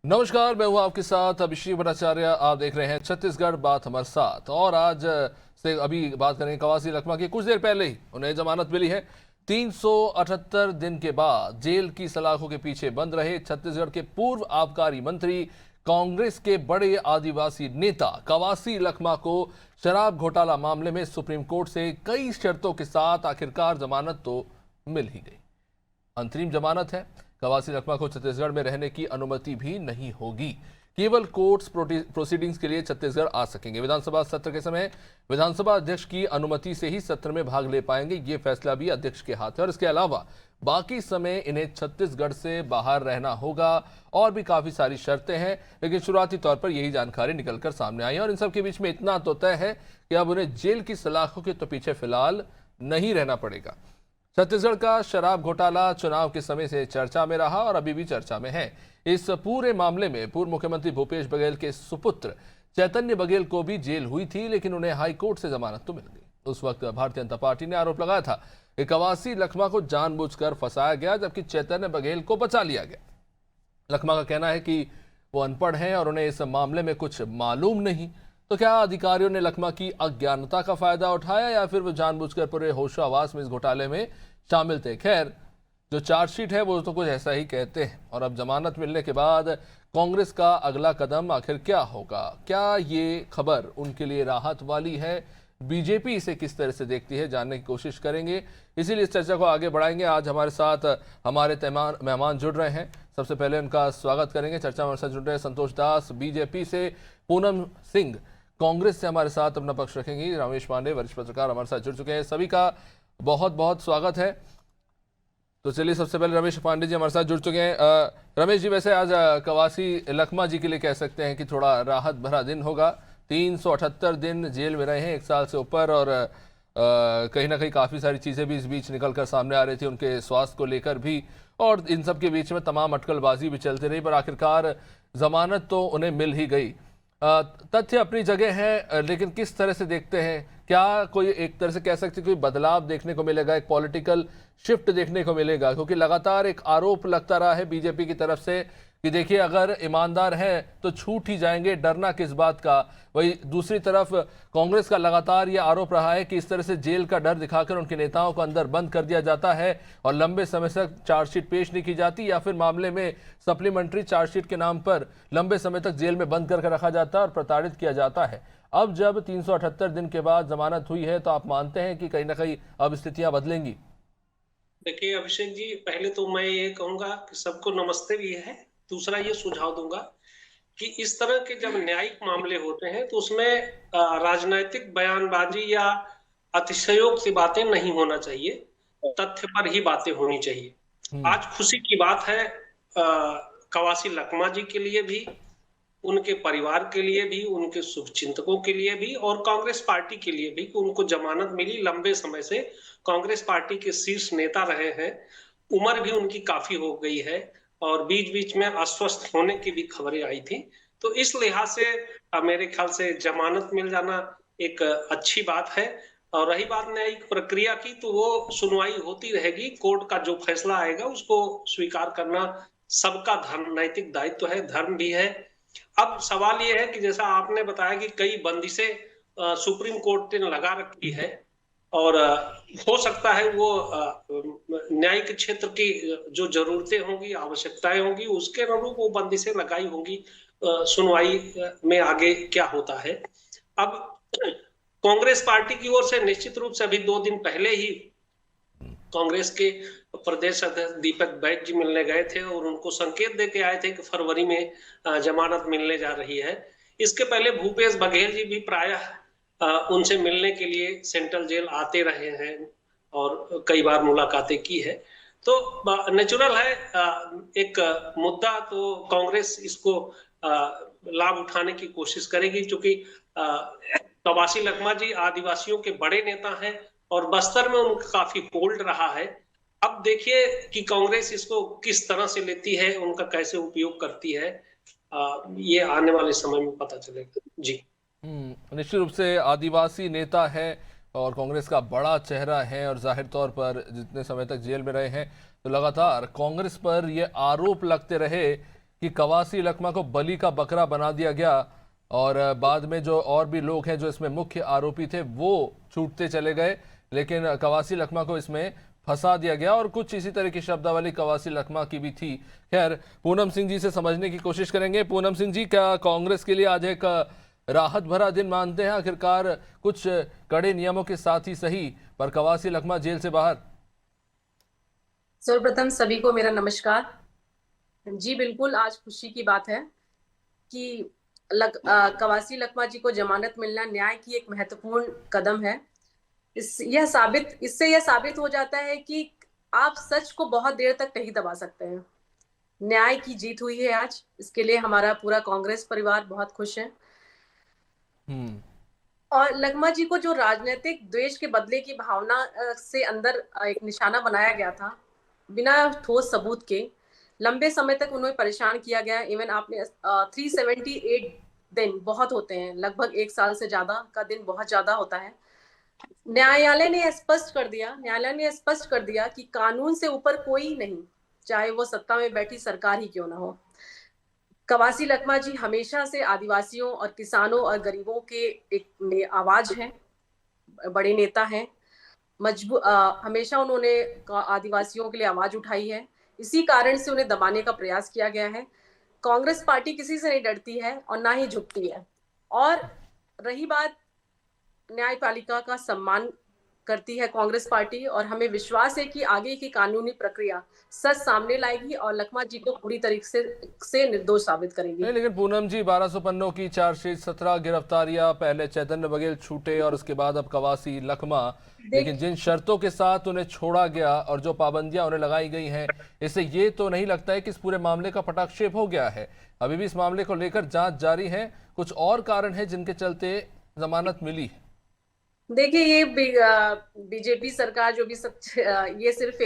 नमस्कार, मैं हूं आपके साथ अभिषेक भट्टाचार्य। आप देख रहे हैं छत्तीसगढ़ बात हमारे साथ। और आज से अभी बात करेंगे कवासी लखमा की। कुछ देर पहले ही उन्हें जमानत मिली है। 378 दिन के बाद जेल की सलाखों के पीछे बंद रहे छत्तीसगढ़ के पूर्व आबकारी मंत्री, कांग्रेस के बड़े आदिवासी नेता कवासी लखमा को शराब घोटाला मामले में सुप्रीम कोर्ट से कई शर्तों के साथ आखिरकार जमानत तो मिल ही गई। अंतरिम जमानत है। कवासी लखमा को छत्तीसगढ़ में रहने की अनुमति भी नहीं होगी। केवल कोर्ट्स प्रोसीडिंग्स के लिए छत्तीसगढ़ आ सकेंगे। विधानसभा सत्र के समय विधानसभा अध्यक्ष की अनुमति से ही सत्र में भाग ले पाएंगे। ये फैसला भी अध्यक्ष के हाथ है। और इसके अलावा बाकी समय इन्हें छत्तीसगढ़ से बाहर रहना होगा। और भी काफी सारी शर्तें हैं, लेकिन शुरुआती तौर पर यही जानकारी निकलकर सामने आई है। और इन सब के बीच में इतना तो तय है कि अब उन्हें जेल की सलाखों के तो पीछे फिलहाल नहीं रहना पड़ेगा। छत्तीसगढ़ का शराब घोटाला चुनाव के समय से चर्चा में रहा और अभी भी चर्चा में है। इस पूरे मामले में पूर्व मुख्यमंत्री भूपेश बघेल के सुपुत्र चैतन्य बघेल को भी जेल हुई थी, लेकिन उन्हें हाईकोर्ट से जमानत तो मिल गई। उस वक्त भारतीय जनता पार्टी ने आरोप लगाया था कि कवासी लखमा को जानबूझकर फंसाया गया, जबकि चैतन्य बघेल को बचा लिया गया। लखमा का कहना है कि वो अनपढ़ हैं और उन्हें इस मामले में कुछ मालूम नहीं। तो क्या अधिकारियों ने लखमा की अज्ञानता का फायदा उठाया या फिर वो जानबूझकर पूरे होशावास में इस घोटाले में शामिल थे? खैर, जो चार्जशीट है वो तो कुछ ऐसा ही कहते हैं। और अब जमानत मिलने के बाद कांग्रेस का अगला कदम आखिर क्या होगा? क्या ये खबर उनके लिए राहत वाली है? बीजेपी इसे किस तरह से देखती है, जानने की कोशिश करेंगे। इसीलिए इस चर्चा को आगे बढ़ाएंगे। आज हमारे साथ हमारे मेहमान जुड़ रहे हैं। सबसे पहले उनका स्वागत करेंगे। चर्चा में हमारे साथ जुड़ रहे हैं संतोष दास बीजेपी से, पूनम सिंह कांग्रेस से हमारे साथ अपना पक्ष रखेंगी, रमेश पांडे वरिष्ठ पत्रकार हमारे साथ जुड़ चुके हैं। सभी का बहुत बहुत स्वागत है। तो चलिए, सबसे पहले रमेश पांडे जी हमारे साथ जुड़ चुके हैं। रमेश जी, वैसे आज कवासी लखमा जी के लिए कह सकते हैं कि थोड़ा राहत भरा दिन होगा। 378 दिन जेल में रहे हैं, 1 साल से ऊपर। और कहीं ना कहीं काफ़ी सारी चीज़ें भी इस बीच निकल कर सामने आ रही थी, उनके स्वास्थ्य को लेकर भी। और इन सब के बीच में तमाम अटकलबाजी भी चलती रही, पर आखिरकार जमानत तो उन्हें मिल ही गई। तथ्य अपनी जगह है, लेकिन किस तरह से देखते हैं? क्या कोई एक तरह से कह सकते कोई बदलाव देखने को मिलेगा, एक पॉलिटिकल शिफ्ट देखने को मिलेगा? क्योंकि लगातार एक आरोप लगता रहा है बीजेपी की तरफ से कि देखिए, अगर ईमानदार है तो छूट ही जाएंगे, डरना किस बात का। वही दूसरी तरफ कांग्रेस का लगातार ये आरोप रहा है कि इस तरह से जेल का डर दिखाकर उनके नेताओं को अंदर बंद कर दिया जाता है और लंबे समय तक चार्जशीट पेश नहीं की जाती, या फिर मामले में सप्लीमेंट्री चार्जशीट के नाम पर लंबे समय तक जेल में बंद करके रखा जाता है और प्रताड़ित किया जाता है। अब जब 378 दिन के बाद जमानत हुई है, तो आप मानते हैं कि कहीं ना कहीं अब स्थितियां बदलेंगी? देखिए अभिषेक जी, पहले तो मैं ये कहूंगा कि सबको नमस्ते भी है। दूसरा ये सुझाव दूंगा कि इस तरह के जब न्यायिक मामले होते हैं तो उसमें राजनैतिक बयानबाजी या अतिशयोक्ति बातें नहीं होना चाहिए, तथ्य पर ही बातें होनी चाहिए। आज खुशी की बात है कवासी लखमा जी के लिए भी, उनके परिवार के लिए भी, उनके शुभचिंतकों के लिए भी और कांग्रेस पार्टी के लिए भी कि उनको जमानत मिली। लंबे समय से कांग्रेस पार्टी के शीर्ष नेता रहे हैं, उम्र भी उनकी काफी हो गई है और बीच बीच में अस्वस्थ होने की भी खबरें आई थी। तो इस लिहाज से मेरे ख्याल से जमानत मिल जाना एक अच्छी बात है। और रही बात न्यायिक प्रक्रिया की, तो वो सुनवाई होती रहेगी। कोर्ट का जो फैसला आएगा उसको स्वीकार करना सबका धर्म नैतिक दायित्व है, धर्म भी है। अब सवाल ये है कि जैसा आपने बताया कि कई बंदिशें सुप्रीम कोर्ट ने लगा रखी है और हो सकता है वो न्यायिक क्षेत्र की जो जरूरतें होंगी, आवश्यकताएं होंगी, उसके अनुरूप वो बंदिशें लगाई होंगी। सुनवाई में आगे क्या होता है। अब कांग्रेस पार्टी की ओर से निश्चित रूप से अभी 2 दिन पहले ही कांग्रेस के प्रदेश अध्यक्ष दीपक बैज जी मिलने गए थे और उनको संकेत देके आए थे कि फरवरी में जमानत मिलने जा रही है। इसके पहले भूपेश बघेल जी भी प्रायः उनसे मिलने के लिए सेंट्रल जेल आते रहे हैं और कई बार मुलाकातें की है। तो नेचुरल है, एक मुद्दा तो कांग्रेस इसको लाभ उठाने की कोशिश करेगी, क्योंकि कवासी लखमा जी आदिवासियों के बड़े नेता हैं और बस्तर में उनका काफी होल्ड रहा है। अब देखिए कि कांग्रेस इसको किस तरह से लेती है, उनका कैसे उपयोग करती है, ये आने वाले समय में पता चलेगा जी। निश्चित रूप से आदिवासी नेता है और कांग्रेस का बड़ा चेहरा है, और जाहिर तौर पर जितने समय तक जेल में रहे हैं तो लगातार कांग्रेस पर ये आरोप लगते रहे कि कवासी लखमा को बलि का बकरा बना दिया गया और बाद में जो और भी लोग हैं जो इसमें मुख्य आरोपी थे वो छूटते चले गए, लेकिन कवासी लखमा को इसमें फंसा दिया गया और कुछ इसी तरह की शब्दावली कवासी लखमा की भी थी। खैर, पूनम सिंह जी से समझने की कोशिश करेंगे। पूनम सिंह जी, क्या कांग्रेस के लिए आज एक राहत भरा दिन मानते हैं? आखिरकार कुछ कड़े नियमों के साथ ही सही, पर कवासी लखमा जेल से बाहर। सर्वप्रथम सभी को मेरा नमस्कार। जी बिल्कुल, आज खुशी की बात है कि कवासी लखमा जी को जमानत मिलना न्याय की एक महत्वपूर्ण कदम है। इससे यह साबित हो जाता है कि आप सच को बहुत देर तक नहीं दबा सकते हैं। न्याय की जीत हुई है आज, इसके लिए हमारा पूरा कांग्रेस परिवार बहुत खुश है। और लखमा जी को जो राजनीतिक द्वेष के बदले की भावना से अंदर एक निशाना बनाया गया था, बिना ठोस सबूत के लंबे समय तक उन्हें परेशान किया गया। इवन आपने 378 दिन बहुत होते हैं, लगभग 1 साल से ज्यादा का दिन बहुत ज्यादा होता है। न्यायालय ने स्पष्ट कर दिया कि कानून से ऊपर कोई नहीं, चाहे वो सत्ता में बैठी सरकार ही क्यों ना हो। कवासी लखमा जी हमेशा से आदिवासियों और किसानों और गरीबों के एक आवाज हैं, बड़े नेता हैं। हमेशा उन्होंने आदिवासियों के लिए आवाज उठाई है। इसी कारण से उन्हें दबाने का प्रयास किया गया है। कांग्रेस पार्टी किसी से नहीं डरती है और ना ही झुकती है। और रही बात, न्यायपालिका का सम्मान करती है कांग्रेस पार्टी, और हमें विश्वास है कि आगे की कानूनी प्रक्रिया सच सामने लाएगी और लखमा जी को पूरी तरीके से निर्दोष साबित करेगी। नहीं, लेकिन पूनम जी, 1200 पन्नों की चार्जशीट, 17 गिरफ्तारियां, पहले चैतन्य बघेल छूटे और उसके बाद अब कवासी लखमा, लेकिन जिन शर्तों के साथ उन्हें छोड़ा गया और जो पाबंदियां उन्हें लगाई गई हैं, इससे ये तो नहीं लगता है कि इस पूरे मामले का पटाक्षेप हो गया है? अभी भी इस मामले को लेकर जांच जारी है, कुछ और कारण है जिनके चलते जमानत मिली है? देखिए, ये बीजेपी सरकार जो भी ये सिर्फ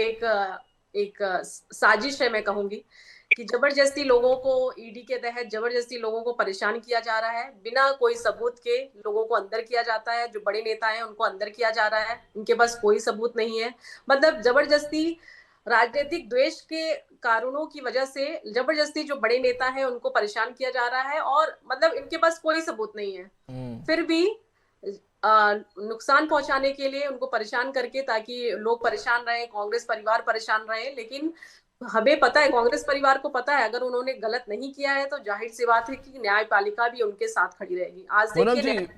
एक साजिश है, मैं कहूंगी कि जबरदस्ती लोगों को ईडी के तहत जबरदस्ती लोगों को परेशान किया जा रहा है। बिना कोई सबूत के लोगों को अंदर किया जाता है। जो बड़े नेता हैं उनको अंदर किया जा रहा है, इनके पास कोई सबूत नहीं है। मतलब जबरदस्ती राजनीतिक द्वेष के कारणों की वजह से जबरदस्ती जो बड़े नेता हैं उनको परेशान किया जा रहा है, और मतलब इनके पास कोई सबूत नहीं है, फिर भी नुकसान पहुंचाने के लिए उनको परेशान करके, ताकि लोग परेशान रहे, कांग्रेस परिवार परेशान रहे। लेकिन हमें पता है, कांग्रेस परिवार को पता है, अगर उन्होंने गलत नहीं किया है तो जाहिर सी बात है कि न्यायपालिका भी उनके साथ खड़ी रहेगी। आज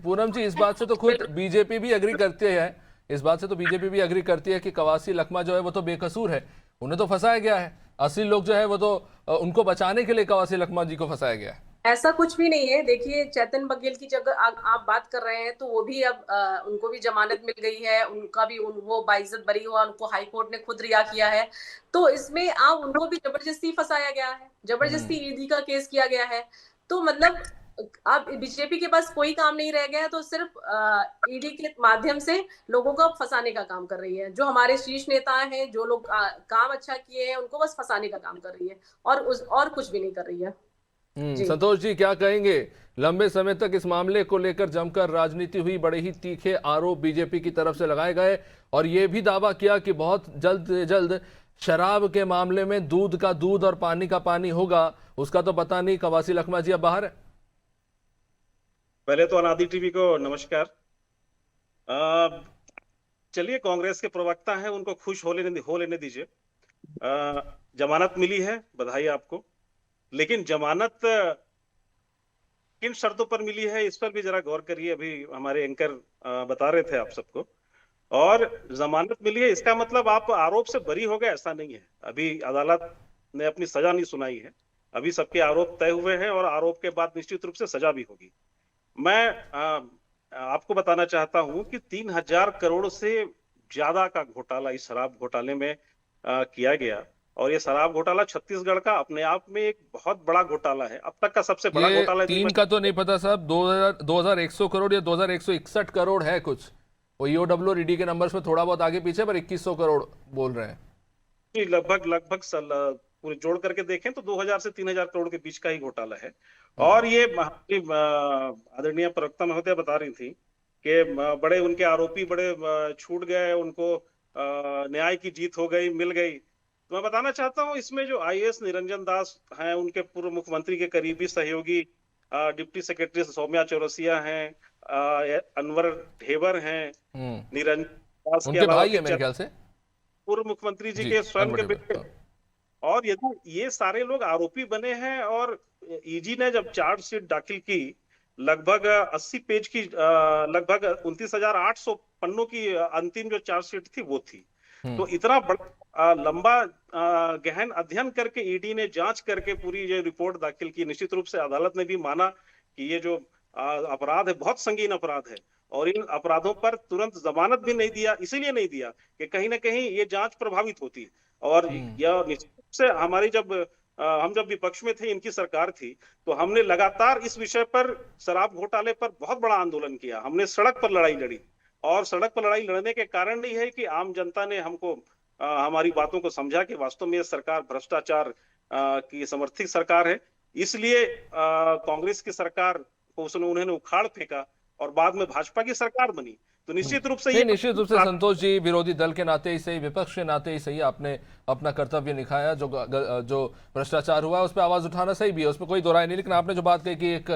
पूनम जी, इस बात से तो खुद बीजेपी भी एग्री करती है। इस बात से तो बीजेपी भी एग्री करती है कि कवासी लखमा जो है वो तो बेकसूर है, उन्हें तो फंसाया गया है। असली लोग जो है वो तो उनको बचाने के लिए कवासी लखमा जी को फंसाया गया है। ऐसा कुछ भी नहीं है। देखिए, चैतन्य बघेल की जगह आप बात कर रहे हैं तो वो भी अब उनको भी जमानत मिल गई है, उनका भी वो बाइज्जत बरी हुआ, उनको हाई कोर्ट ने खुद रिहा किया है। तो इसमें आप उनको भी जबरदस्ती फंसाया गया है, जबरदस्ती ईडी का केस किया गया है। तो मतलब अब बीजेपी के पास कोई काम नहीं रह गया, तो सिर्फ ईडी के माध्यम से लोगों को फंसाने का काम कर रही है। जो हमारे शीर्ष नेता हैं, जो लोग काम अच्छा किए हैं, उनको बस फंसाने का काम कर रही है, और कुछ भी नहीं कर रही है। संतोष जी, क्या कहेंगे? लंबे समय तक इस मामले को लेकर जमकर राजनीति हुई, बड़े ही तीखे आरोप बीजेपी की तरफ से लगाए गए और यह भी दावा किया कि बहुत जल्द से जल्द शराब के मामले में दूध का दूध और पानी का पानी होगा। उसका तो पता नहीं। कवासी लखमा जी अब बाहर है। पहले तो अनादि टीवी को नमस्कार। चलिए, कांग्रेस के प्रवक्ता हैं, उनको खुश हो लेने दीजिए। जमानत मिली है, बधाई आपको। लेकिन जमानत किन शर्तों पर मिली है, इस पर भी जरा गौर करिए। अभी हमारे एंकर बता रहे थे आप सबको। और जमानत मिली है, इसका मतलब आप आरोप से बरी हो गए, ऐसा नहीं है। अभी अदालत ने अपनी सजा नहीं सुनाई है। अभी सबके आरोप तय हुए हैं और आरोप के बाद निश्चित रूप से सजा भी होगी। मैं आपको बताना चाहता हूं कि 3000 करोड़ से ज्यादा का घोटाला इस शराब घोटाले में किया गया। और ये शराब घोटाला छत्तीसगढ़ का अपने आप में एक बहुत बड़ा घोटाला है, अब तक का सबसे बड़ा घोटाला। 3 का तो नहीं पता साहब, 2100 करोड़ या 2161 करोड़ है कुछ। वो ईओडब्ल्यू ईडी के नंबर्स में थोड़ा बहुत आगे पीछे, पर 2100 करोड़ बोल रहे हैं। लगभग पूरे जोड़ करके देखें तो 2000 से 3000 करोड़ के बीच का ही घोटाला है। और ये आदरणीय प्रवक्ता महोदय बता रही थी कि बड़े उनके आरोपी बड़े छूट गए, उनको न्याय की जीत हो गई, मिल गई। तो मैं बताना चाहता हूँ इसमें जो आईएएस निरंजन दास हैं, उनके पूर्व मुख्यमंत्री के करीबी सहयोगी डिप्टी सेक्रेटरी सौम्या चौरसिया हैं, अनवर ढेबर हैं, निरंजन दास के उनके अलावा भाई है मेरे ख्याल से। पूर्व मुख्यमंत्री जी जी, के स्वयं के अनवर बेटे। ढेबर, और यदि ये सारे लोग आरोपी बने हैं और ईडी ने जब चार्जशीट दाखिल की, लगभग 80 पेज की, लगभग 29,800 पन्नों की अंतिम जो चार्जशीट थी वो थी। तो इतना बड़ा लंबा गहन अध्ययन करके ईडी ने जांच करके पूरी ये रिपोर्ट दाखिल की। निश्चित रूप से अदालत ने भी माना कि ये जो अपराध है बहुत संगीन अपराध है, और इन अपराधों पर तुरंत जमानत भी नहीं दिया, इसीलिए नहीं दिया कि कहीं ना कहीं ये जांच प्रभावित होती। और यह निश्चित रूप से हमारी हम जब विपक्ष में थे, इनकी सरकार थी, तो हमने लगातार इस विषय पर, शराब घोटाले पर बहुत बड़ा आंदोलन किया। हमने सड़क पर लड़ाई लड़ी, और सड़क पर लड़ाई लड़ने के कारण ही है कि आम जनता ने हमको हमारी बातों को समझा कि वास्तव में यह सरकार भ्रष्टाचार की समर्थित सरकार है। इसलिए कांग्रेस की सरकार को उन्होंने उखाड़ फेंका और बाद में भाजपा की सरकार बनी। तो निश्चित रूप से नहीं, निश्चित रूप से संतोष जी, विरोधी दल के नाते ही सही, विपक्ष के नाते ही सही, आपने अपना कर्तव्य निभाया। जो भ्रष्टाचार हुआ है उस पर आवाज उठाना सही भी है, उसमें कोई दो राय नहीं। लेकिन आपने जो बात कही कि एक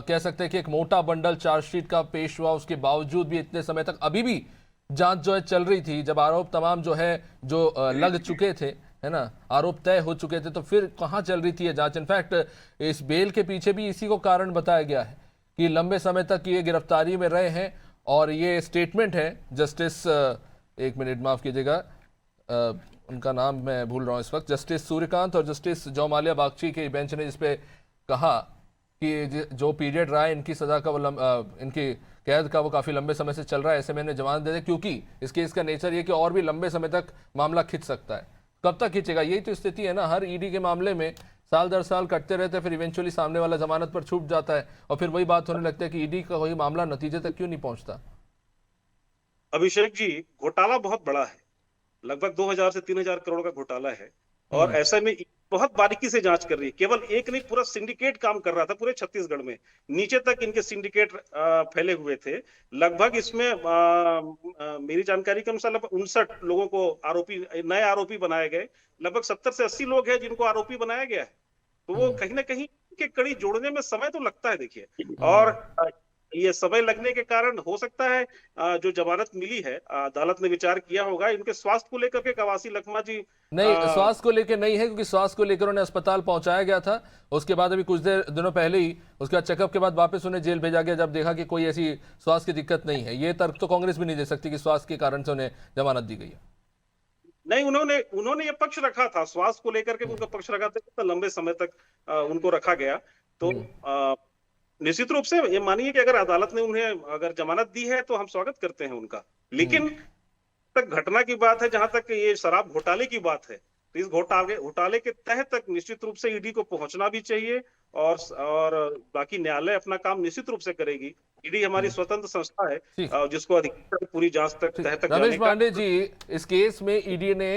कह सकते हैं कि एक मोटा बंडल चार्जशीट का पेश हुआ, उसके बावजूद भी इतने समय तक अभी भी जांच जो है चल रही थी, जब आरोप तमाम जो है जो लग चुके थे, है ना, आरोप तय हो चुके थे, तो फिर कहाँ चल रही थी ये जांच? इनफैक्ट इस बेल के पीछे भी इसी को कारण बताया गया है कि लंबे समय तक ये गिरफ्तारी में रहे हैं। और ये स्टेटमेंट है जस्टिस, एक मिनट माफ कीजिएगा, उनका नाम मैं भूल रहा हूँ इस वक्त, जस्टिस सूर्यकांत और जस्टिस जौमालिया बागची के बेंच ने, जिसपे कहा कि जो पीरियड रहा है इनकी सजा का, इनकी कैद का, वो काफ़ी लंबे समय से चल रहा है, ऐसे में इन्हें जमानत दे दे, क्योंकि इस केस का नेचर ये कि और भी लंबे समय तक मामला खिंच सकता है। कब तक खींचेगा? यही तो स्थिति है ना, हर ईडी के मामले में साल दर साल कटते रहते हैं, फिर इवेंचुअली सामने वाला जमानत पर छूट जाता है, और फिर वही बात होने लगती है कि ईडी का कोई मामला नतीजे तक क्यों नहीं पहुंचता। अभिषेक जी, घोटाला बहुत बड़ा है, लगभग 2000 से 3000 करोड़ का घोटाला है, और ऐसे में बहुत बारीकी से जांच कर रही है। केवल एक नहीं, पूरा सिंडिकेट काम कर रहा था पूरे छत्तीसगढ़ में, नीचे तक इनके सिंडिकेट फैले हुए थे। लगभग इसमें मेरी जानकारी के अनुसार लगभग 59 लोगों को नए आरोपी बनाए गए। लगभग 70 से 80 लोग हैं जिनको आरोपी बनाया गया है। तो वो कहीं ना कहीं के कड़ी जोड़ने में समय तो लगता है, देखिए। और ये समय लगने के कारण हो सकता है जो जमानत मिली है, अदालत ने विचार किया होगा इनके स्वास्थ्य को लेकर के। कवासी लखमा जी नहीं, स्वास्थ्य को लेकर नहीं है, क्योंकि स्वास्थ्य को लेकर उन्हें अस्पताल पहुंचाया गया था, उसके बाद अभी कुछ दिनों पहले ही उसके बाद चेकअप के बाद वापस उन्हें जेल भेजा गया, जब देखा कि कोई ऐसी स्वास्थ्य की दिक्कत नहीं है। ये तर्क तो कांग्रेस भी नहीं दे सकती कि स्वास्थ्य के कारण से उन्हें जमानत दी गई है। नहीं, उन्होंने ये पक्ष रखा था, स्वास्थ्य को लेकर के उनका पक्ष रखा था, तो लंबे समय तक उनको रखा गया। तो निश्चित रूप से ये मानिए कि अगर अदालत ने उन्हें अगर जमानत दी है तो हम स्वागत करते हैं उनका। लेकिन तक घटना की बात है, जहां तक ये शराब घोटाले की बात है, तो इस घोटाले के तह तक निश्चित रूप से ईडी को पहुंचना भी चाहिए, और बाकी न्यायालय अपना काम निश्चित रूप से करेगी। ईडी हमारी स्वतंत्र संस्था है जिसको अधिकार पूरी जांच तक तह तक। रमेश पांडे जी, इस केस में ईडी ने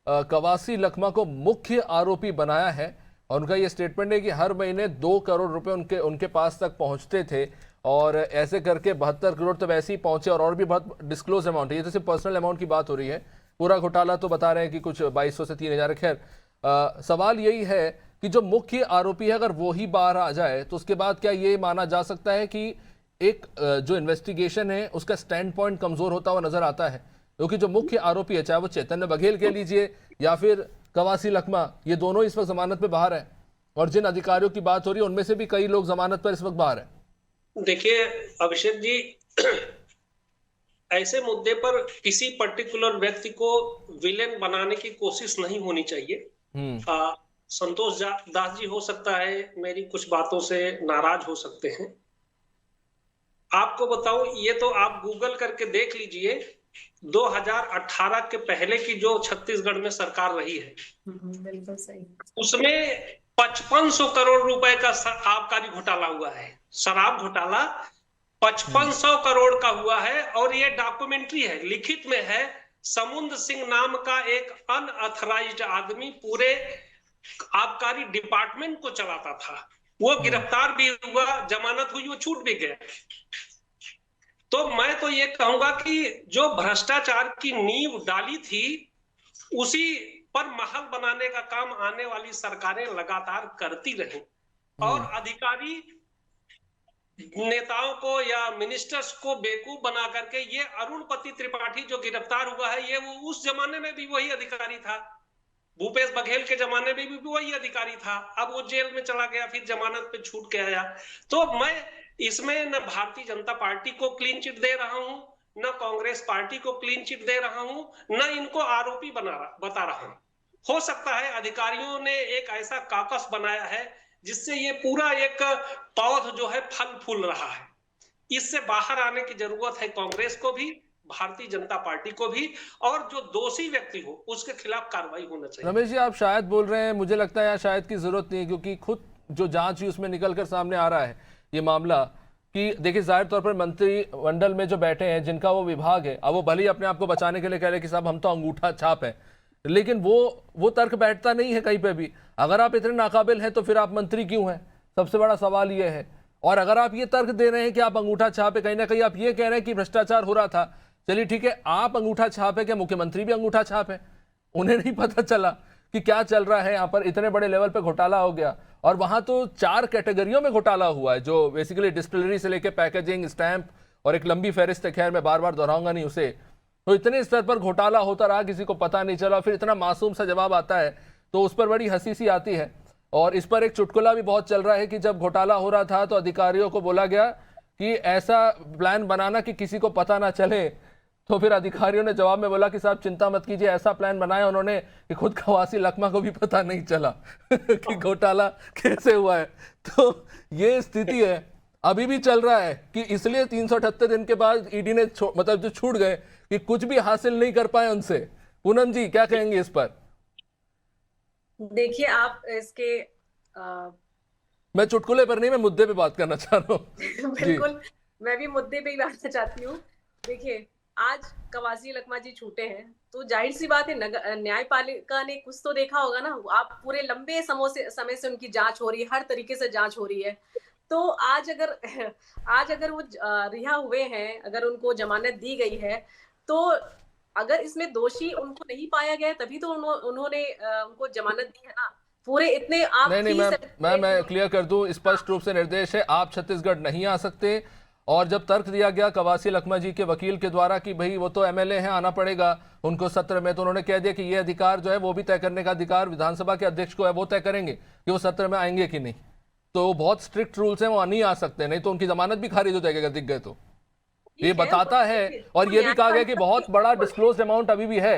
कवासी लखमा को मुख्य आरोपी बनाया है, और उनका ये स्टेटमेंट है कि हर महीने 2 करोड़ रुपए उनके पास तक पहुंचते थे, और ऐसे करके 72 करोड़ तो वैसे ही पहुंचे, और भी बहुत डिस्क्लोज अमाउंट है। ये तो सिर्फ पर्सनल अमाउंट की बात हो रही है, पूरा घोटाला तो बता रहे हैं कि कुछ 2200 से 3000। खैर, सवाल यही है कि जो मुख्य आरोपी है, अगर वो ही बाहर आ जाए तो उसके बाद क्या ये माना जा सकता है कि एक जो इन्वेस्टिगेशन है उसका स्टैंड पॉइंट कमजोर होता हुआ नजर आता है? क्योंकि जो मुख्य आरोपी है, चाहे वो चैतन्य बघेल कह लीजिए या फिर कवासी लखमा, ये दोनों इस वक्त जमानत पे बाहर है, और जिन अधिकारियों की बात हो रही है उनमें से भी कई लोग जमानत पर इस वक्त बाहर है। देखिए अभिषेक जी, ऐसे मुद्दे पर किसी पर्टिकुलर व्यक्ति को विलेन बनाने की कोशिश नहीं होनी चाहिए। संतोष दास जी हो सकता है मेरी कुछ बातों से नाराज हो सकते हैं। आपको बताऊं, ये तो आप गूगल करके देख लीजिए, 2018 के पहले की जो छत्तीसगढ़ में सरकार रही है, बिल्कुल सही, उसमें 5500 करोड़ रुपए का आबकारी घोटाला हुआ है। शराब घोटाला 5500 करोड़ का हुआ है, और ये डॉक्यूमेंट्री है, लिखित में है। समुद्र सिंह नाम का एक अनऑथराइज्ड आदमी पूरे आबकारी डिपार्टमेंट को चलाता था, वो गिरफ्तार भी हुआ, जमानत हुई, वो छूट भी गया। तो मैं तो ये कहूंगा कि जो भ्रष्टाचार की नींव डाली थी, उसी पर महल बनाने का काम आने वाली सरकारें लगातार करती रही और अधिकारी नेताओं को या मिनिस्टर्स को बेवकूफ बना करके, ये अरुणपति त्रिपाठी जो गिरफ्तार हुआ है, ये वो उस जमाने में भी वही अधिकारी था, भूपेश बघेल के जमाने में भी वही अधिकारी था। अब वो जेल में चला गया, फिर जमानत पे छूट के आया। तो मैं इसमें न भारतीय जनता पार्टी को क्लीन चिट दे रहा हूं, न कांग्रेस पार्टी को क्लीन चिट दे रहा हूं, न इनको आरोपी बता रहा हूं। हो सकता है अधिकारियों ने एक ऐसा काकस बनाया है जिससे ये पूरा एक पौध जो है फल फूल रहा है। इससे बाहर आने की जरूरत है कांग्रेस को भी, भारतीय जनता पार्टी को भी, और जो दोषी व्यक्ति हो उसके खिलाफ कार्रवाई होना चाहिए। रमेश जी, आप शायद बोल रहे हैं, मुझे लगता है यहाँ शायद की जरूरत नहीं है, क्योंकि खुद जो जांच हुई उसमें निकलकर सामने आ रहा है ये मामला कि देखिए जाहिर तौर पर मंत्रिमंडल में जो बैठे हैं जिनका वो विभाग है, अब वो भले ही अपने आप को बचाने के लिए कह रहे कि साहब हम तो अंगूठा छाप है, लेकिन वो तर्क बैठता नहीं है कहीं पे भी। अगर आप इतने नाकाबिल हैं तो फिर आप मंत्री क्यों हैं, सबसे बड़ा सवाल ये है। और अगर आप ये तर्क दे रहे हैं कि आप अंगूठा छाप है, कहीं ना कहीं आप ये कह रहे हैं कि भ्रष्टाचार हो रहा था, चलिए ठीक है, आप अंगूठा छाप है, क्या मुख्यमंत्री भी अंगूठा छाप है? उन्हें नहीं पता चला कि क्या चल रहा है यहाँ पर, इतने बड़े लेवल पे घोटाला हो गया। और वहां तो 4 कैटेगरियों में घोटाला हुआ है, जो बेसिकली डिस्टिलरी से लेके पैकेजिंग, स्टैंप और एक लंबी फहरिस्त है, खैर मैं बार बार दोहराऊंगा नहीं उसे। तो इतने स्तर पर घोटाला होता रहा, किसी को पता नहीं चला, फिर इतना मासूम सा जवाब आता है तो उस पर बड़ी हंसी सी आती है। और इस पर एक चुटकुला भी बहुत चल रहा है कि जब घोटाला हो रहा था तो अधिकारियों को बोला गया कि ऐसा प्लान बनाना कि किसी को पता ना चले, तो फिर अधिकारियों ने जवाब में बोला कि साहब चिंता मत कीजिए, ऐसा प्लान बनाया उन्होंने कि खुद कवासी लखमा को भी पता नहीं चला कि घोटाला कैसे हुआ है। तो ये स्थिति है, अभी भी चल रहा है कि इसलिए 378 दिन के बाद ईडी ने मतलब जो छूट गए कि कुछ भी हासिल नहीं कर पाए उनसे। पूनम जी क्या कहेंगे इस पर? देखिए आप इसके मैं चुटकुले पर नहीं, मैं मुद्दे पे बात करना चाह रहा हूँ। बिल्कुल, मैं भी मुद्दे पे ही बात चाहती हूँ। देखिए आज कवासी लखमा जी छूटे हैं तो जाहिर सी बात है न्यायपालिका ने कुछ तो देखा होगा ना। आप पूरे लंबे समय से उनकी जांच हो रही है, हर तरीके से जांच हो रही है। तो आज अगर वो रिहा हुए हैं, अगर उनको जमानत दी गई है, तो अगर इसमें दोषी उनको नहीं पाया गया तभी तो उन्होंने उनको जमानत दी है ना। पूरे इतने आप नहीं, मैं क्लियर कर दूं, स्पष्ट रूप से निर्देश है, आप छत्तीसगढ़ नहीं आ सकते। और जब तर्क दिया गया कवासी लखमा जी के वकील के द्वारा कि भाई वो तो एमएलए हैं, आना पड़ेगा उनको सत्र में, तो उन्होंने कह दिया कि ये अधिकार जो है वो भी तय करने का अधिकार विधानसभा के अध्यक्ष को है, वो तय करेंगे कि वो सत्र में आएंगे कि नहीं। तो बहुत स्ट्रिक्ट रूल्स हैं, वो नहीं आ सकते, नहीं तो उनकी जमानत भी खारिज हो जाएगी अगर दिख गए तो। ये बताता है। और ये भी कहा गया कि बहुत बड़ा डिस्क्लोज्ड अमाउंट अभी भी है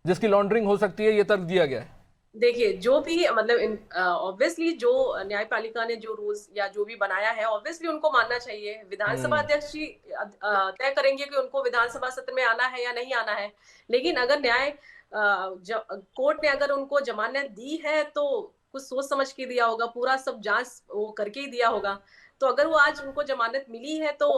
जिसकी लॉन्ड्रिंग हो सकती है, ये तर्क दिया गया है। देखिए जो भी मतलब ऑब्वियसली जो न्यायपालिका ने जो रूल्स या जो भी बनाया है ऑब्वियसली उनको मानना चाहिए। विधानसभा अध्यक्ष ही तय करेंगे कि उनको विधानसभा सत्र में आना है या नहीं आना है। लेकिन अगर कोर्ट ने अगर उनको जमानत दी है तो कुछ सोच समझ के दिया होगा, पूरा सब जांच वो करके ही दिया होगा। तो अगर वो आज उनको जमानत मिली है तो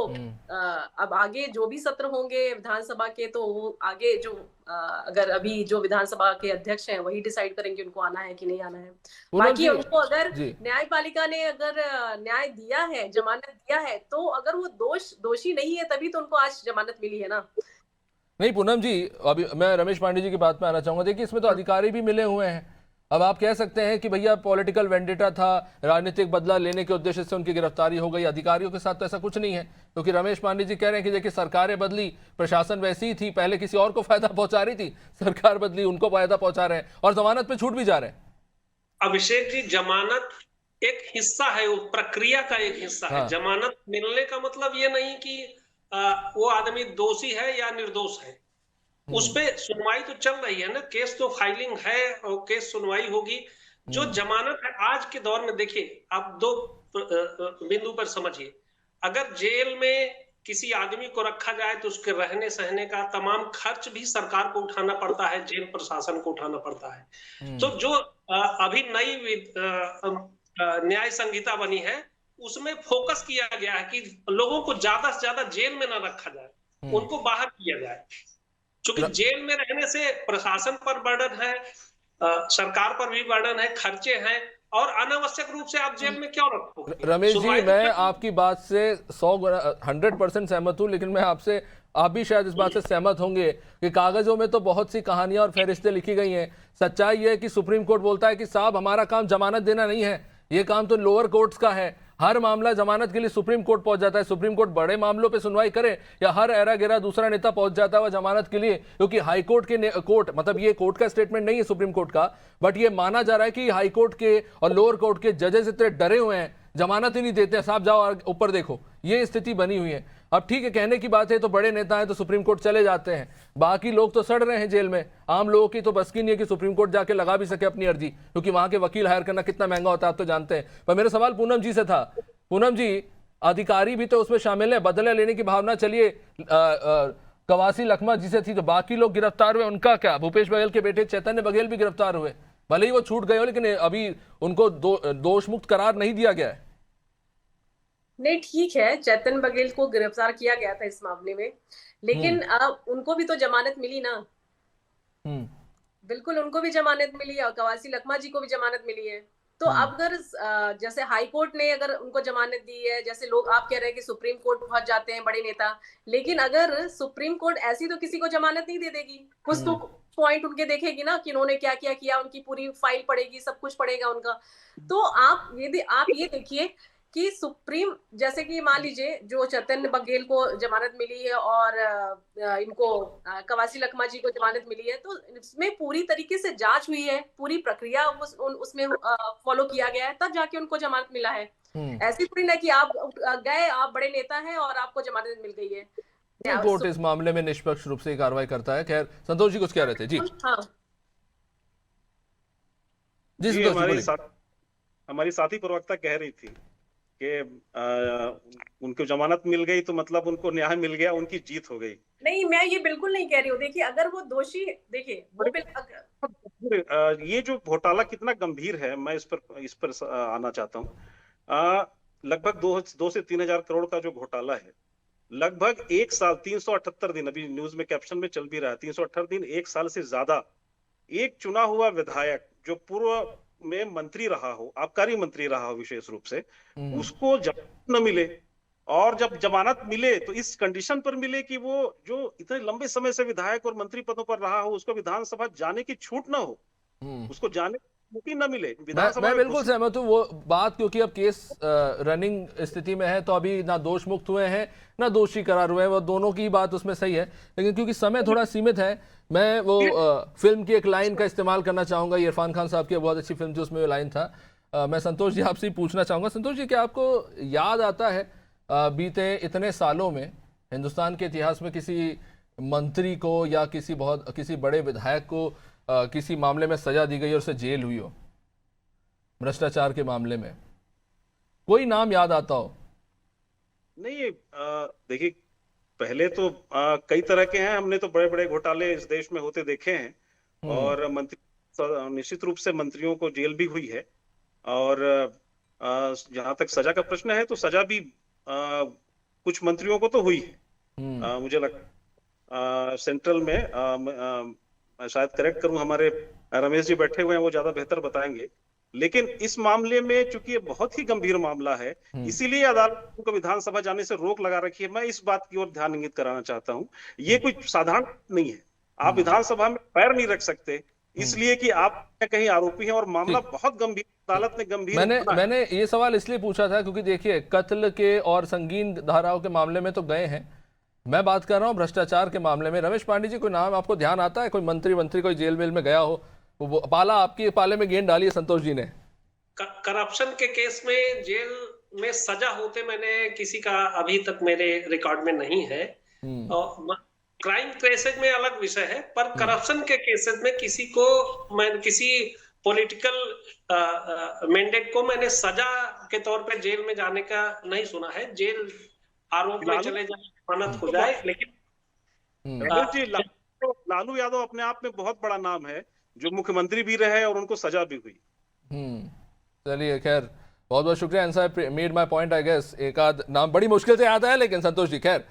अब आगे जो भी सत्र होंगे विधानसभा के, तो वो आगे जो अगर अभी जो विधानसभा के अध्यक्ष हैं वही डिसाइड करेंगे उनको आना है कि नहीं आना है। बाकी उनको अगर न्यायपालिका ने अगर न्याय दिया है, जमानत दिया है, तो अगर वो दोषी नहीं है तभी तो उनको आज जमानत मिली है ना। नहीं पूनम जी, अभी मैं रमेश पांडे जी की बात में आना चाहूंगा। देखिए इसमें तो अधिकारी भी मिले हुए हैं। अब आप कह सकते हैं कि भैया पॉलिटिकल वेंडेटा था, राजनीतिक बदला लेने के उद्देश्य से उनकी गिरफ्तारी हो गई। अधिकारियों के साथ तो ऐसा कुछ नहीं है, क्योंकि रमेश पांडे जी कह रहे हैं कि देखिए सरकारें बदली, प्रशासन वैसी ही थी, पहले किसी और को फायदा पहुंचा रही थी, सरकार बदली, उनको फायदा पहुंचा रहे हैं और जमानत पे छूट भी जा रहे हैं। अभिषेक जी, जमानत एक हिस्सा है, वो प्रक्रिया का एक हिस्सा है। जमानत मिलने का मतलब ये नहीं कि वो आदमी दोषी है या निर्दोष है। उस पे सुनवाई तो चल रही है ना, केस तो फाइलिंग है और केस सुनवाई होगी। जो जमानत है आज के दौर में, देखिए आप 2 बिंदु पर समझिए। अगर जेल में किसी आदमी को रखा जाए तो उसके रहने सहने का तमाम खर्च भी सरकार को उठाना पड़ता है, जेल प्रशासन को उठाना पड़ता है। तो जो अभी नई न्याय संहिता बनी है उसमें फोकस किया गया है कि लोगों को ज्यादा से ज्यादा जेल में न रखा जाए, उनको बाहर किया जाए। क्योंकि जेल में रहने से प्रशासन पर बर्डन है, सरकार पर भी बर्डन है, खर्चे हैं, और अनावश्यक रूप से आप जेल में क्यों रखोगे? रमेश जी, मैं आपकी बात से 100% सहमत हूं, लेकिन मैं आपसे आप भी शायद इस बात से सहमत होंगे कि कागजों में तो बहुत सी कहानियां और फहरिस्तें लिखी गई हैं। सच्चाई ये है कि सुप्रीम कोर्ट बोलता है कि साहब हमारा काम जमानत देना नहीं है, ये काम तो लोअर कोर्ट्स का है। हर मामला जमानत के लिए सुप्रीम कोर्ट पहुंच जाता है। सुप्रीम कोर्ट बड़े मामलों पे सुनवाई करे या हर एरा गिरा दूसरा नेता पहुंच जाता है जमानत के लिए, क्योंकि हाई कोर्ट के कोर्ट, मतलब ये कोर्ट का स्टेटमेंट नहीं है सुप्रीम कोर्ट का, बट ये माना जा रहा है कि हाई कोर्ट के और लोअर कोर्ट के जजेस इतने डरे हुए हैं, जमानत ही नहीं देते, साहब जाओ ऊपर देखो, ये स्थिति बनी हुई है। अब ठीक है, कहने की बात है तो बड़े नेता हैं तो सुप्रीम कोर्ट चले जाते हैं, बाकी लोग तो सड़ रहे हैं जेल में। आम लोगों की तो बस की नहीं है कि सुप्रीम कोर्ट जाके लगा भी सके अपनी अर्जी, क्योंकि वहां के वकील हायर करना कितना महंगा होता है आप तो जानते हैं। पर मेरा सवाल पूनम जी से था। पूनम जी, अधिकारी भी तो उसमें शामिल है, बदला लेने की भावना चलिए कवासी लखमा जी से थी, तो बाकी लोग गिरफ्तार हुए, उनका क्या? भूपेश बघेल के बेटे चैतन्य बघेल भी गिरफ्तार हुए, भले ही वो छूट गए हो, लेकिन अभी उनको दोष मुक्त करार नहीं दिया गया है। नहीं, ठीक है, चैतन्य बघेल को गिरफ्तार किया गया था इस मामले में, लेकिन उनको भी तो जमानत मिली ना। बिल्कुल, उनको भी जमानत मिली और कवासी लखमा जी को भी जमानत मिली है। तो अब अगर जैसे हाई कोर्ट ने अगर उनको जमानत दी है, जैसे लोग आप कह रहे हैं कि सुप्रीम कोर्ट पहुंच जाते हैं बड़े नेता, लेकिन अगर सुप्रीम कोर्ट ऐसी तो किसी को जमानत नहीं दे देगी, कुछ तो पॉइंट उनके देखेगी ना कि उन्होंने क्या क्या किया, उनकी पूरी फाइल पड़ेगी, सब कुछ पड़ेगा उनका। तो आप ये देखिए कि सुप्रीम, जैसे कि मान लीजिए जो चैतन्य बघेल को जमानत मिली है और इनको कवासी लखमा जी को जमानत मिली है, तो इसमें पूरी तरीके से जांच हुई है, पूरी प्रक्रिया उसमें फॉलो किया गया है, तब जाके उनको जमानत मिला है। ऐसी थोड़ी ना कि आप गए, आप बड़े नेता हैं और आपको जमानत मिल गई है। कोर्ट इस मामले में निष्पक्ष रूप से कार्रवाई करता है। खैर, संतोष जी कुछ कह रहे थे? जी हाँ जी, हमारी साथी प्रवक्ता कह रही थी कि उनको जमानत मिल गई तो मतलब उनको न्याय मिल गया, उनकी जीत हो गई। नहीं, मैं ये बिल्कुल नहीं कह रही हूँ। देखिए, अगर वो दोषी, देखिए वो ये जो घोटाला कितना गंभीर है, मैं इस पर आना चाहता हूँ। लगभग 2 से 3 हजार करोड़ का जो घोटाला है, लगभग 1 साल 378 दिन, अभी न्यूज में कैप्शन में चल भी रहा है, 378 दिन, 1 साल से ज्यादा एक चुना हुआ विधायक जो पूर्व में मंत्री रहा हो, आबकारी मंत्री रहा हो विशेष रूप से, उसको जमानत न मिले, और जब जमानत मिले तो इस कंडीशन पर मिले कि वो जो इतने लंबे समय से विधायक और मंत्री पदों पर रहा हो, उसको विधानसभा जाने की छूट ना हो, उसको जाने की न मिले विधानसभा। मैं बिल्कुल सहमत हूँ वो बात, क्योंकि अब केस रनिंग स्थिति में है, तो अभी ना दोष मुक्त हुए हैं ना दोषी करार हुए हैं, वो दोनों की बात उसमें सही है। लेकिन क्योंकि समय थोड़ा सीमित है, मैं वो फिल्म की एक लाइन का इस्तेमाल करना चाहूंगा, इरफान खान साहब की बहुत अच्छी फिल्म थी, उसमें वो लाइन था। मैं संतोष जी आपसे पूछना चाहूंगा, संतोष जी क्या आपको याद आता है बीते इतने सालों में हिंदुस्तान के इतिहास में किसी मंत्री को या किसी बड़े विधायक को किसी मामले में सजा दी गई और उसे जेल हुई हो, भ्रष्टाचार के मामले में? कोई नाम याद आता हो? नहीं, देखिए, पहले तो कई तरह के हैं, हमने तो बड़े बड़े घोटाले इस देश में होते देखे हैं, और मंत्री, निश्चित रूप से मंत्रियों को जेल भी हुई है, और जहां तक सजा का प्रश्न है तो सजा भी कुछ मंत्रियों को तो हुई है। मुझे लगता सेंट्रल में शायद करेक्ट करूं, हमारे रमेश जी बैठे हुए हैं, वो ज्यादा बेहतर बताएंगे, लेकिन इस मामले में चूंकि ये बहुत ही गंभीर मामला है, इसीलिए अदालत को विधानसभा जाने से रोक लगा रखी है। मैं इस बात की ओर ध्यान इंगित कराना चाहता हूं, ये कोई साधारण नहीं है, आप विधानसभा में पैर नहीं रख सकते, इसलिए कि आप कहीं आरोपी हैं और मामला बहुत गंभीर, अदालत ने गंभीर। मैंने ये सवाल इसलिए पूछा था क्योंकि देखिए, कत्ल के और संगीन धाराओं के मामले में तो गए हैं, मैं बात कर रहा हूँ भ्रष्टाचार के मामले में। रमेश पांडे जी, कोई नाम आपको ध्यान आता है? कोई मंत्री कोई जेल वेल में गया हो? वो पाला आपकी पाले में गेंद डाली है संतोष जी ने। करप्शन के केस में जेल में सजा होते मैंने किसी का अभी तक मेरे रिकॉर्ड में नहीं है। और क्राइम केसेस में अलग विषय है, पर करप्शन के केसेस में किसी पॉलिटिकल मैंडेट को मैंने सजा के तौर पे जेल में जाने का नहीं सुना है। जेल आरोप में चले जाए, जमानत हो जाए, लेकिन लालू यादव अपने आप में बहुत बड़ा नाम है, जो मुख्यमंत्री भी रहे और उनको सजा भी हुई। चलिए, खैर, बहुत बहुत शुक्रिया। Answer made my point, I guess. एक आध नाम बड़ी मुश्किल से आता है, लेकिन संतोष जी, खैर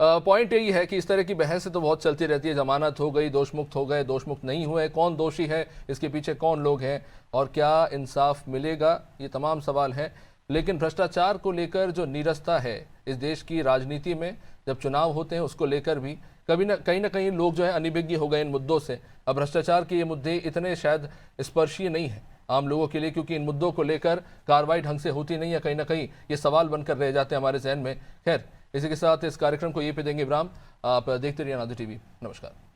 पॉइंट यही है कि इस तरह की बहस तो बहुत चलती रहती है। जमानत हो गई, दोष मुक्त हो गए, दोष मुक्त नहीं हुए, कौन दोषी है, इसके पीछे कौन लोग हैं, और क्या इंसाफ मिलेगा, ये तमाम सवाल हैं। लेकिन भ्रष्टाचार को लेकर जो नीरसता है इस देश की राजनीति में, जब चुनाव होते हैं उसको लेकर भी कहीं ना कहीं लोग जो है अनिभिज्ञ हो गए इन मुद्दों से। अब भ्रष्टाचार के ये मुद्दे इतने शायद स्पर्शीय नहीं है आम लोगों के लिए, क्योंकि इन मुद्दों को लेकर कार्रवाई ढंग से होती नहीं है, कहीं ना कहीं ये सवाल बनकर रह जाते हैं हमारे जहन में। खैर, इसी के साथ इस कार्यक्रम को ये पे देंगे विराम। आप देखते रहिए अनादि टीवी। नमस्कार।